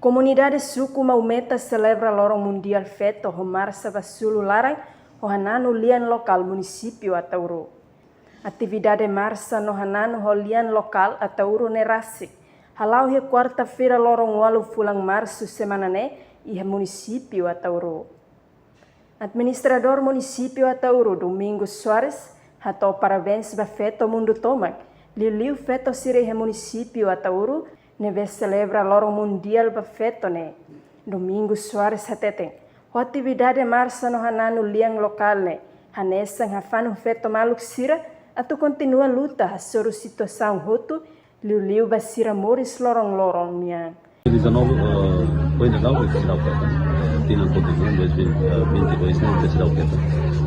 Comunidade suku Maumeta celebra Lorong Mundial Feto Homarsa Basulu Larang Hohananu Lian Lokal Município Atauru. Atividade marsa no Hananu Holian Lokal Atauru Nerasik. Halau he quarta-feira Lorong Walu Fulang Março Semanane e Município Atauru. Administrador Município Atauru Domingos Soares hatou parabéns ba Feto Mundo Tomak. Liu Feto Sire Município Atauru neve celebra Lorong Mundial ba Feto ne. Domingos Soares hateten. O atividade marça no Hananu Liang Lokal ne. Hanesang hafanu Feto Maluk Sira atu continua luta a sobre situação roto Liu Basira Moris Lorong minha. 19 foi legal que se dá o Feto. Tinha contribuição 2022 não se dá o Feto.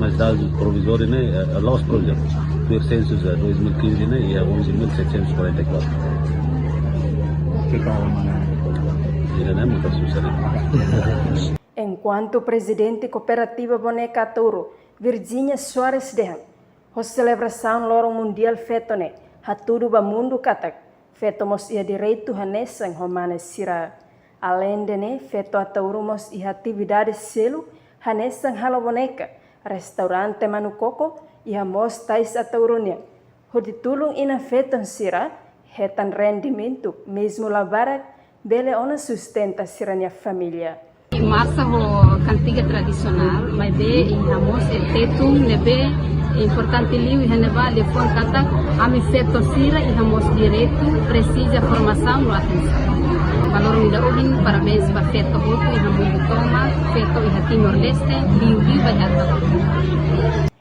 Mas dados provisórios né, lá os projetos. Do censo 2015 né, e 11.744. Enquanto presidente cooperativa Boneca Atauru, Virginia Soares Dehan, a celebração Lorong Mundial Feto ne, hatudu ba mundo katak, Feto mos ia direito hanesang homane sira. Além de ne, Feto Atauru mos ia atividade selo, hanesang halo boneca, restaurante Manukoko, ia mos tais Ataurunya. Hoditulung ina Feto sira, hetan rendimento, mesmo labarak, bele ona sustenta siranya família. Marça ho cantiga tradicional, mas be ihamos tetum nebe importante liu ihaneba lefon kata ami feto sira ihamos direito precisa formação no atenção. Valor mida ogin parabéns para feto hotu ihamundo toma feto ihatimor leste liu bajata.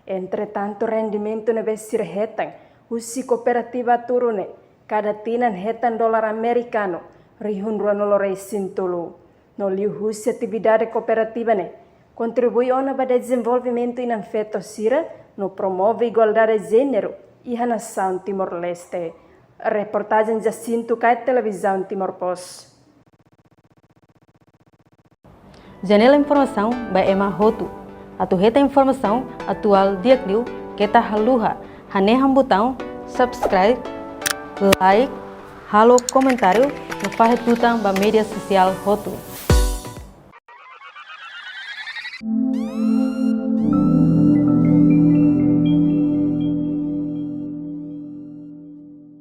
Entretanto rendimento nebe sira hetang usi kooperativa turune cada tinan hetan dolar americano rihun ruanolorei sintulu. No liu husi atividade cooperativa ne contribui ona para desenvolvimento in feto sira no promove igualdade de gênero e a nação Timor-Leste. Reportagem Jacinto Cai Televisão Timor-Post. Janela informação by Emma Hotu. Atu reta informação atual diakliu kita haluha haneham botão subscribe, like, halo comentário no faz tutang ba media sosial Hotu.